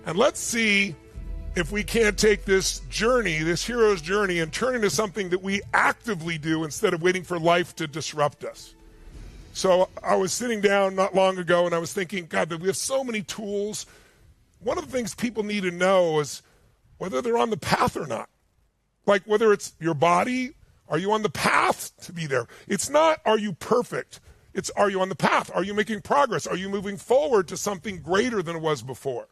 And let's see if we can't take this journey, this hero's journey, and turn it into something that we actively do instead of waiting for life to disrupt us. So I was sitting down not long ago and I was thinking, God, that we have so many tools. One of the things people need to know is whether they're on the path or not. Like whether it's your body, are you on the path to be there? It's not, are you perfect? It's, are you on the path? Are you making progress? Are you moving forward to something greater than it was before?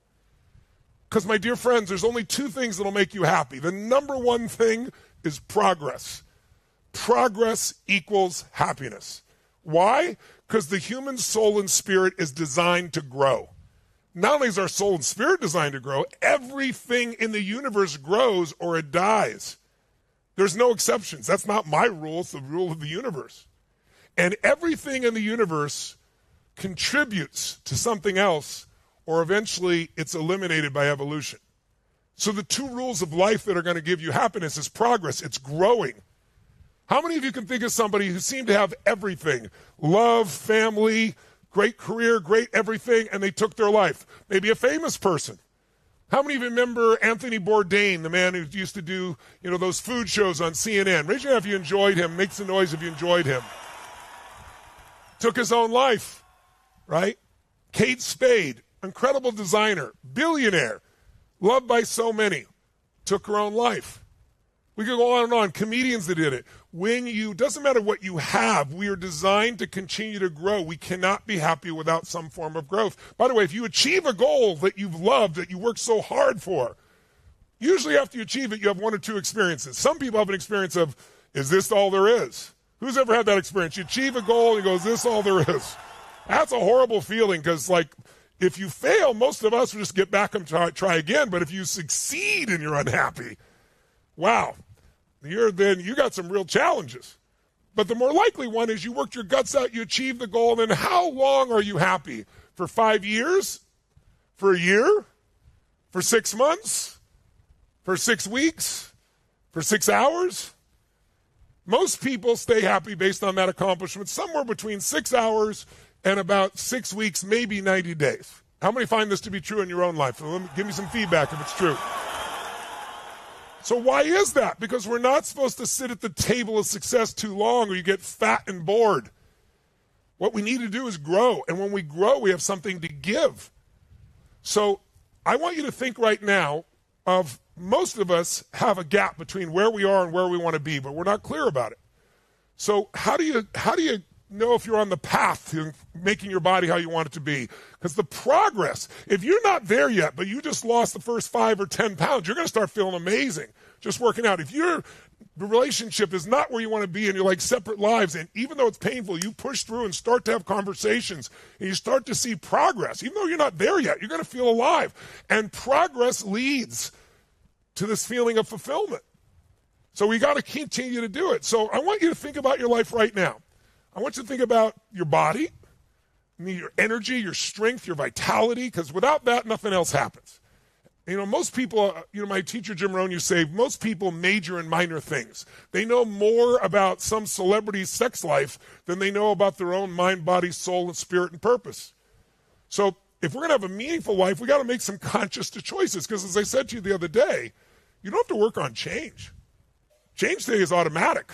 Because, my dear friends, there's only two things that'll make you happy. The number one thing is progress. Progress equals happiness. Why? Because the human soul and spirit is designed to grow. Not only is our soul and spirit designed to grow, everything in the universe grows or it dies. There's no exceptions. That's not my rule. It's the rule of the universe. And everything in the universe contributes to something else, or eventually it's eliminated by evolution. So the two rules of life that are going to give you happiness is progress. It's growing. How many of you can think of somebody who seemed to have everything? Love, family, great career, great everything, and they took their life? Maybe a famous person. How many of you remember Anthony Bourdain, the man who used to do, those food shows on CNN? Raise your hand if you enjoyed him. Make some noise if you enjoyed him. Took his own life, right? Kate Spade, incredible designer, billionaire, loved by so many, took her own life. We could go on and on. Comedians that did it. Doesn't matter what you have, we are designed to continue to grow. We cannot be happy without some form of growth. By the way, if you achieve a goal that you've loved, that you worked so hard for, usually after you achieve it, you have one or two experiences. Some people have an experience of, is this all there is? Who's ever had that experience? You achieve a goal and you go, is this all there is? That's a horrible feeling because, if you fail, most of us will just get back and try again. But if you succeed and you're unhappy, wow, then you got some real challenges. But the more likely one is you worked your guts out, you achieved the goal, and then how long are you happy? For 5 years? For a year? For 6 months? For 6 weeks? For 6 hours? Most people stay happy based on that accomplishment somewhere between 6 hours and about 6 weeks, maybe 90 days. How many find this to be true in your own life? Give me some feedback if it's true. So why is that? Because we're not supposed to sit at the table of success too long or you get fat and bored. What we need to do is grow. And when we grow, we have something to give. So I want you to think right now of most of us have a gap between where we are and where we want to be, but we're not clear about it. So how do you know if you're on the path to making your body how you want it to be? Because the progress, if you're not there yet, but you just lost the first 5 or 10 pounds, you're going to start feeling amazing just working out. If the relationship is not where you want to be and you're like separate lives, and even though it's painful, you push through and start to have conversations and you start to see progress. Even though you're not there yet, you're going to feel alive. And progress leads to this feeling of fulfillment. So we got to continue to do it. So I want you to think about your life right now. I want you to think about your body, your energy, your strength, your vitality, because without that, nothing else happens. Most people, my teacher Jim Rohn used to say, most people major in minor things. They know more about some celebrity's sex life than they know about their own mind, body, soul, and spirit and purpose. So if we're going to have a meaningful life, we got to make some conscious choices, because as I said to you the other day, you don't have to work on change. Change today is automatic,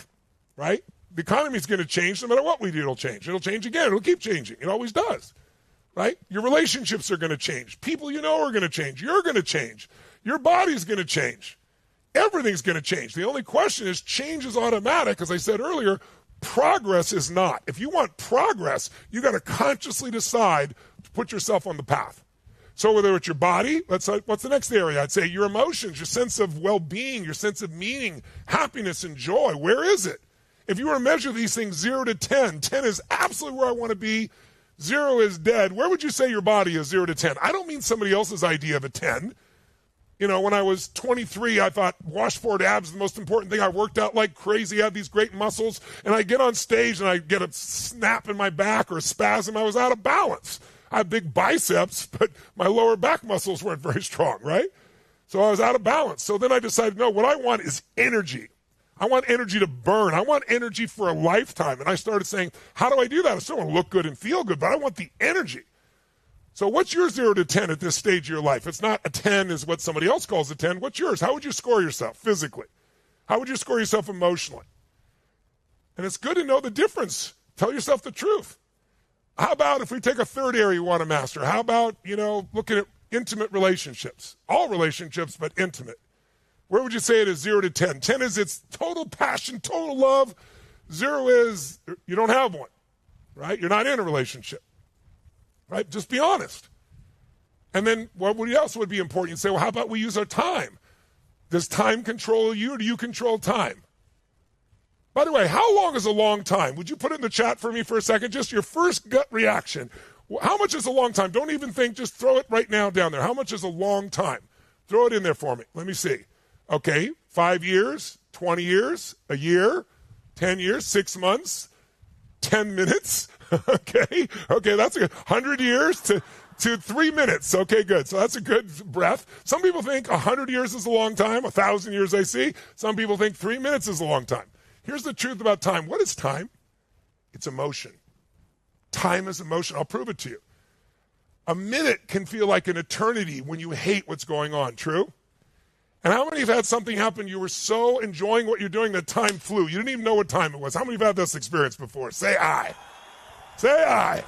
right? The economy is going to change. No matter what we do, it'll change. It'll change again. It'll keep changing. It always does, right? Your relationships are going to change. People you know are going to change. You're going to change. Your body's going to change. Everything's going to change. The only question is change is automatic. As I said earlier, progress is not. If you want progress, you got to consciously decide to put yourself on the path. So whether it's your body, what's the next area? I'd say your emotions, your sense of well-being, your sense of meaning, happiness, and joy. Where is it? If you were to measure these things 0 to 10, 10 is absolutely where I want to be, 0 is dead. Where would you say your body is 0 to 10? I don't mean somebody else's idea of a 10. When I was 23, I thought washboard abs is the most important thing. I worked out like crazy, had these great muscles, and I get on stage and I get a snap in my back or a spasm. I was out of balance. I have big biceps, but my lower back muscles weren't very strong, right? So I was out of balance. So then I decided, no, what I want is energy. I want energy to burn. I want energy for a lifetime. And I started saying, how do I do that? I still want to look good and feel good, but I want the energy. So what's your 0 to 10 at this stage of your life? It's not a 10 is what somebody else calls a 10. What's yours? How would you score yourself physically? How would you score yourself emotionally? And it's good to know the difference. Tell yourself the truth. How about if we take a third area you want to master? How about, looking at intimate relationships? All relationships, but intimate. Where would you say it is 0 to 10? 10 is its total passion, total love. 0 is you don't have one, right? You're not in a relationship, right? Just be honest. And then what else would be important? You'd say, well, how about we use our time? Does time control you, or do you control time? By the way, how long is a long time? Would you put it in the chat for me for a second? Just your first gut reaction. How much is a long time? Don't even think. Just throw it right now down there. How much is a long time? Throw it in there for me. Let me see. Okay, 5 years, 20 years, a year, 10 years, 6 months, 10 minutes. Okay, that's 100 years to 3 minutes. Okay, good. So that's a good breath. Some people think 100 years is a long time. 1,000 years I see. Some people think 3 minutes is a long time. Here's the truth about time. What is time? It's emotion. Time is emotion. I'll prove it to you. A minute can feel like an eternity when you hate what's going on. True? And how many have had something happen, you were so enjoying what you're doing that time flew? You didn't even know what time it was. How many have had this experience before? Say aye. Say aye.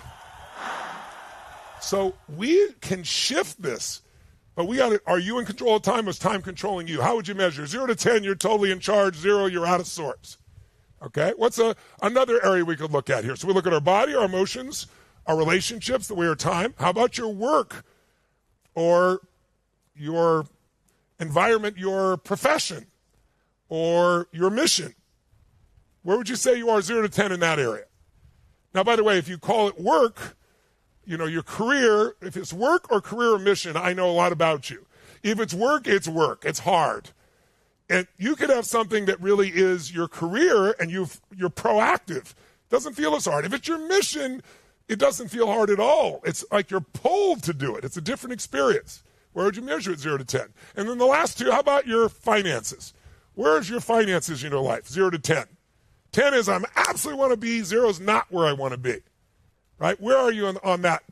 So we can shift this, but are you in control of time, or is time controlling you? How would you measure? 0 to 10, you're totally in charge. 0, you're out of sorts. Okay, what's another area we could look at here? So we look at our body, our emotions, our relationships, the way our time. How about your work or your environment, your profession or your mission? Where would you say you are 0 to 10 in that area? Now, by the way, if you call it work, your career, if it's work or career or mission, I know a lot about you. If it's work, it's work. It's hard. And you could have something that really is your career and you're proactive. Doesn't feel as hard. If it's your mission, it doesn't feel hard at all. It's like you're pulled to do it. It's a different experience. Where would you measure it 0 to 10? And then the last two, how about your finances? Where's your finances in your life? 0 to 10. 10 is I'm absolutely want to be. 0 is not where I want to be. Right? Where are you on that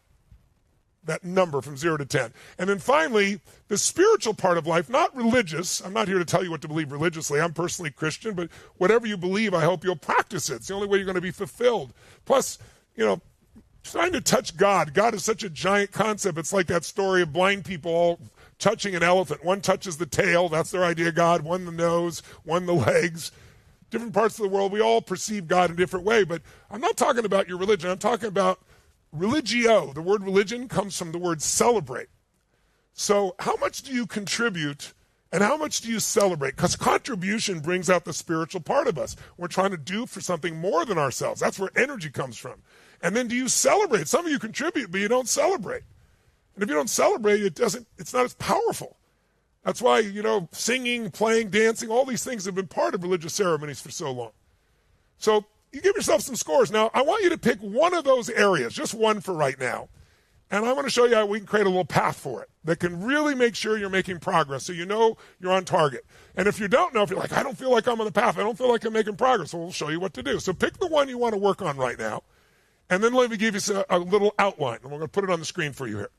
number from 0 to 10? And then finally, the spiritual part of life, not religious. I'm not here to tell you what to believe religiously. I'm personally Christian, but whatever you believe, I hope you'll practice it. It's the only way you're going to be fulfilled. Plus, trying to touch God. God is such a giant concept. It's like that story of blind people all touching an elephant. One touches the tail. That's their idea of God. One the nose. One the legs. Different parts of the world, we all perceive God in a different way. But I'm not talking about your religion. I'm talking about religio. The word religion comes from the word celebrate. So how much do you contribute and how much do you celebrate? Because contribution brings out the spiritual part of us. We're trying to do for something more than ourselves. That's where energy comes from. And then do you celebrate? Some of you contribute, but you don't celebrate. And if you don't celebrate, it's not as powerful. That's why, singing, playing, dancing, all these things have been part of religious ceremonies for so long. So you give yourself some scores. Now, I want you to pick one of those areas, just one for right now. And I want to show you how we can create a little path for it that can really make sure you're making progress so you know you're on target. And if you don't know, if you're like, I don't feel like I'm on the path, I don't feel like I'm making progress, well, we'll show you what to do. So pick the one you want to work on right now. And then let me give you a little outline. And we're going to put it on the screen for you here.